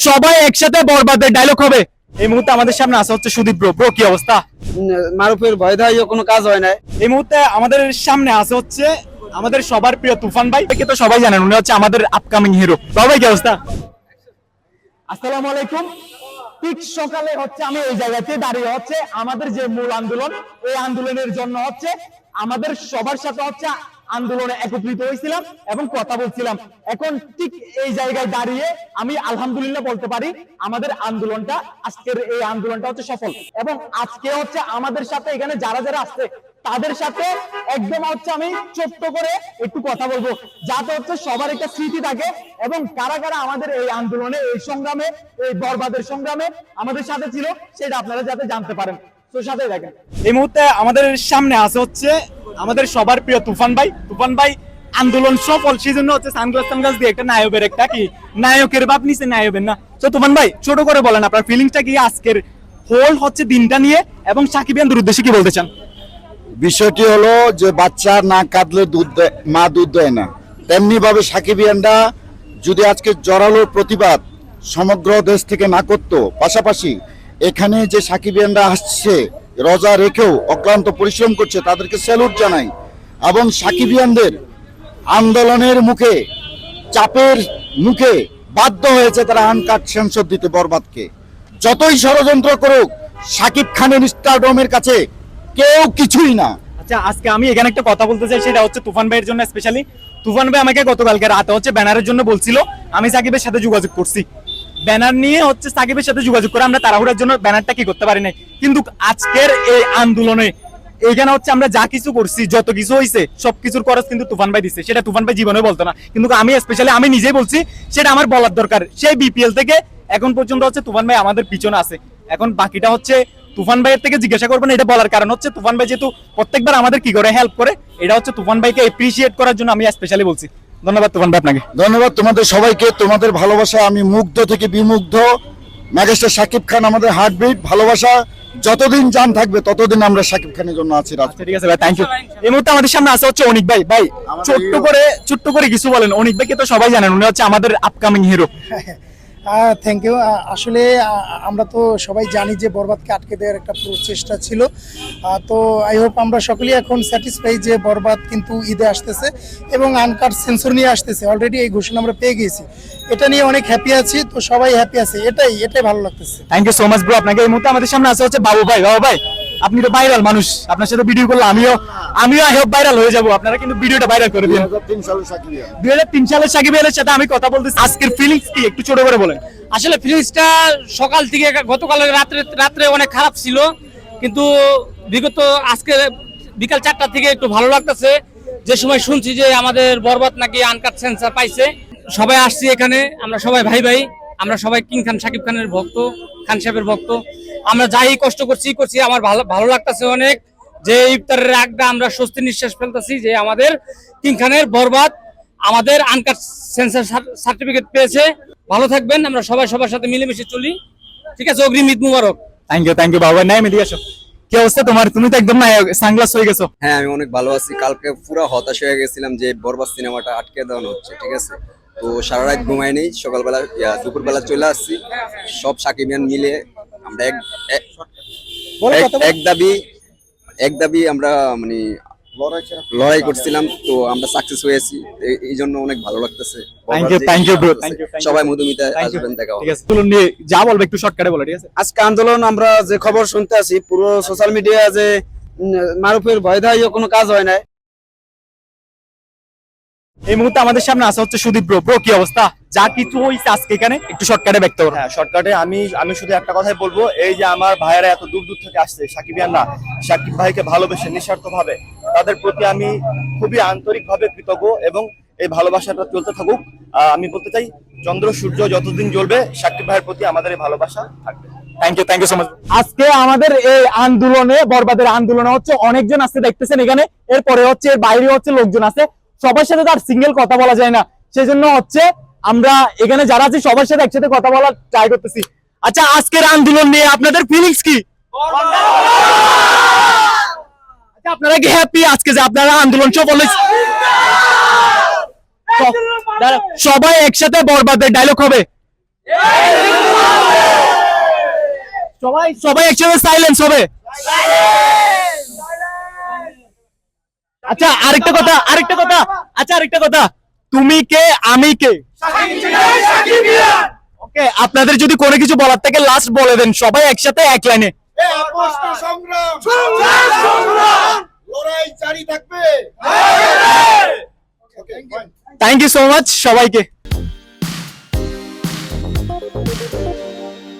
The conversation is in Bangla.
সবাই একসাথে বরবাদের ডায়লগ হবে। এই মুহূর্তে আমাদের সামনে আসা হচ্ছে সুদীপ ব্রো। ব্রো কি অবস্থা? মারুফের ভয় ধাইও কোনো কাজ হয় না। এই মুহূর্তে আমাদের সামনে আসা হচ্ছে আমাদের সবার প্রিয় তুফান ভাই, কে তো সবাই জানেন, উনি হচ্ছে আমাদের আপকামিং হিরো। বাবা কি অবস্থা? আসসালামু আলাইকুম। ঠিক সকালে হচ্ছে আমি এই জায়গাতে দাঁড়িয়ে হচ্ছে আমাদের যে মূল আন্দোলন, এই আন্দোলনের জন্য হচ্ছে আমাদের সবার সাথে হচ্ছে আন্দোলনে একত্রিত হয়েছিলাম এবং কথা বলছিলাম। এখন ঠিক এই জায়গায় দাঁড়িয়ে আমি আলহামদুলিল্লাহ বলতে পারি আমাদের আন্দোলনটা, আজকের এই আন্দোলনটা হচ্ছে সফল। এবং আজকে হচ্ছে আমাদের সাথে এখানে যারা যারা আসছে তাদের সাথে একদম হচ্ছে আমি ছোট্ট করে একটু কথা বলবো, যাতে হচ্ছে সবার একটা স্মৃতি থাকে এবং কারা কারা আমাদের এই আন্দোলনে, এই সংগ্রামে, এই বরবাদের সংগ্রামে আমাদের সাথে ছিল সেটা আপনারা যাতে জানতে পারেন। তো সাথে দেখেন এই মুহূর্তে আমাদের সামনে আসে হচ্ছে আমাদের সবার প্রিয় তুফান ভাই। তুফান ভাই আন্দোলন সফল, সেই জন্য হচ্ছে সানগ্লাস দিয়ে একটা নায়কের একটা কি নায়কের ভাব নিচে নায়কের না। তো তুফান ভাই ছোট করে বলেন আপনার ফিলিংসটা কি আজকের হোল হচ্ছে দিনটা নিয়ে, এবং সাকিবিয়ানদের উদ্দেশ্যে কি বলতে চান? বিষয়টি হলো যে বাচ্চা না কাঁদলে মা দুধ দেয় না, তেমনি ভাবে সাকিবিয়ানরা যদি আজকে জোরালো প্রতিবাদ সমগ্র দেশ থেকে না করতো, পাশাপাশি এখানে যে সাকিবিয়ানরা আসছে রোজা রেখেও অক্লান্ত পরিশ্রম করছে, তাদেরকে স্যালুট জানাই। এবং সাকিবিয়ানদের আন্দোলনের মুখে, চাপের মুখে বাধ্য হয়েছে তারা আনকাট সেন্সর দিতে বরবাদকে। যতই ষড়যন্ত্র করুক, সাকিব খানের স্টারডমের কাছে কেউ কিছুই না। আচ্ছা, আজকে আমি এখানে একটা কথা বলতে চাই, সেটা হচ্ছে তুফান ভাইয়ের জন্য স্পেশালি। তুফান ভাই আমাকে গতকালকে রাতে হচ্ছে ব্যানারের জন্য বলছিল, আমি সাকিবের সাথে যোগাযোগ করছি, ব্যানার নিয়ে হচ্ছে সাকিবের সাথে যোগাযোগ করে আমরা তাড়াহুড়ার জন্য ব্যানারটা কি করতে পারি নাই। কিন্তু আজকের এই আন্দোলনে এইখানে হচ্ছে আমরা যা কিছু করছি, যত কিছু হয়েছে সবকিছুর খরচ কিন্তু তুফান ভাই দিচ্ছে। সেটা তুফান ভাই জীবনে বলতো না, কিন্তু আমি স্পেশালি আমি নিজেই বলছি, সেটা আমার বলার দরকার। সেই বিপিএল থেকে এখন পর্যন্ত হচ্ছে তুফান ভাই আমাদের পিছনে আছে। এখন বাকিটা হচ্ছে তুফান ভাইয়ের থেকে জিজ্ঞাসা করবেন। এটা বলার কারণ হচ্ছে তুফান ভাই যেহেতু প্রত্যেকবার আমাদের কি করে হেল্প করে, এটা হচ্ছে তুফান ভাইকে এপ্রিসিয়েট করার জন্য আমি স্পেশালি বলছি। ধন্যবাদ তুফান ভাই আপনাকে। ধন্যবাদ তোমাদের সবাইকে, তোমাদের ভালোবাসা আমি মুগ্ধ থেকে বিমুগ্ধ। মেগাস্টার শাকিব খান আমাদের হার্টবিট, ভালোবাসা যতদিন জান থাকবে ততদিন আমরা শাকিব খানের জন্য আছি। আচ্ছা ঠিক আছে ভাই, থ্যাংক ইউ। এই মুহূর্তে আমাদের সামনে আসা হচ্ছে অনিক ভাই। ভাই ছোট্ট করে কিছু বলেন। অনিক ভাইকে তো সবাই জানেন, উনি হচ্ছে আমাদের আপকামিং হিরো। Thank you. আসলে আমরা তো সবাই জানি যে বরবাদকে আটকে দেওয়ার একটা প্রচেষ্টা ছিল। তো আই হোপ আমরা সকলেই এখন স্যাটিসফাই যে বরবাদ কিন্তু ঈদে আসতেছে এবং আনকাট সেন্সর নিয়ে আসতেছে। অলরেডি এই ঘোষণা আমরা পেয়ে গেছি, এটা নিয়ে অনেক হ্যাপি আছি। তো সবাই হ্যাপি আছে, এটাই ভালো লাগতেছে। Thank you so much bro আপনাকে। এই মুহূর্তে আমাদের সামনে আসা হচ্ছে বাবু ভাই। বাবু ভাই, আপনি তো ভাইরাল মানুষ, আপনার সাথে ভিডিও করলে আমিও আই হোপ ভাইরাল হয়ে যাবো। আপনারা কিন্তু ভিডিওটা ভাইরাল করে দিন। 2003 সালের সাকিবিয়ান। 2003 সালের সাকিবের সাথে আমি কথা বলতেছি। আজকের ফিলিংস কি একটু ছোট করে বলেন। আসলে ফিলিংসটা সকাল থেকে গতকালের রাত্রে অনেক খারাপ ছিল, কিন্তু বিগত আজকে বিকাল 4টা থেকে একটু ভালো লাগতেছে। যে সময় শুনছি যে আমাদের বরবাদ নাকি আনকাট সেন্সর পাইছে, সবাই আসছি এখানে, আমরা সবাই ভাই ভাই, আমরা সবাই কিং খান শাকিব খানের ভক্ত, খান সাহেবের ভক্ত। আমরা যাই কষ্ট করছি আমার ভালো লাগতেছে অনেক, যে ইফতারের আগটা আমরা স্বস্তি নিঃশ্বাস ফেলতেছি যে আমাদের কিং খানের বরবাদ আমাদের আনকাট সেন্সর সার্টিফিকেট পেয়েছে। ভালো থাকবেন, আমরা সবাই সবার সাথে মিলেমিশে চলি। ঠিক আছে, অগ্রিম ঈদ মুবারক। থ্যাংক ইউ বাবু ভাই। নাই এদিকে আসো। কি অবস্থা তোমার? তুমি তো একদম সানগ্লাস হয়ে গেছো। হ্যাঁ, আমি অনেক ভালো আছি। কালকে পুরো হতাশ হয়ে গেছিলাম যে বরবাদ সিনেমাটা আটকে দেওয়ানো হচ্ছে, ঠিক আছে। তো সারা রাত ঘুমাই নেই, সকালবেলা দুপুরবেলা চলে আসছি, সব সাকিবিয়ান মিলে আমরা এক দাবি আমরা মানে লড়াই করছিলাম। তো আমরা সাকসেস হয়েছি, এই জন্য অনেক ভালো লাগতেছে। Thank you bro. সবাই মধুমিতা আসবেন, দেখা হবে। ঠিক আছে, তুলুন নিয়ে যা বলবে একটু শর্টকাটে বলো, ঠিক আছে। আজকে আন্দোলন আমরা যে খবর শুনতে আছি পুরো সোশ্যাল মিডিয়া, যে মারুফের ভয় ধাইও কোনো কাজ হয় না। এই মুহূর্তে আমাদের সামনে আসা হচ্ছে সুদীপ ব্রো। ব্রো কি অবস্থা? যা কিছু হয়েছে আজকে এখানে একটু শর্টকাটে ব্যক্ত করো। হ্যাঁ, শর্টকাটে আমি শুধু একটা কথাই বলবো, এই যে আমার ভাইয়েরা এত দূর দূর থেকে আসছে সাকিবিয়ানরা, সাকিব ভাইকে ভালোবেসে নিঃস্বার্থ ভাবে, তাদের প্রতি আমি খুবই আন্তরিক ভাবে কৃতজ্ঞ এবং এই ভালোবাসাটা চলতে থাকুক। আমি বলতে চাই, চন্দ্র সূর্য যতদিন জ্বলবে সাকিব ভাইয়ের প্রতি আমাদের এই ভালোবাসা থাকবে। Thank you so much. আজকে আমাদের এই আন্দোলনে, বরবাদের আন্দোলনে হচ্ছে অনেকজন আসছে দেখতেছেন এখানে, এরপরে হচ্ছে এর বাইরে হচ্ছে লোকজন আছে, সবার সাথে তার সিঙ্গেল কথা বলা যায় না, সেজন্য হচ্ছে আমরা এখানে যারা আছি সবার সাথে একসাথে কথা বলার ট্রাই করতেছি। আচ্ছা, আজকের আন্দোলন নিয়ে আপনাদের ফিলিংস কি? আচ্ছা, আপনারা কি হ্যাপি আজকে যে আপনারা আন্দোলন সফল হয়েছে? সবাই একসাথে বরবাদের ডায়লগ হবে। সবাই সবাই একসাথে সাইলেন্স হবে। আচ্ছা আরেকটা কথা, তুমি কে আমি কে? ওকে, আপনাদের যদি কোনো কিছু বলার থাকে লাস্ট বলে দেন, সবাই একসাথে এক লাইনে। লড়াই জারি থাকবে। থ্যাংক ইউ সো মাচ সবাইকে।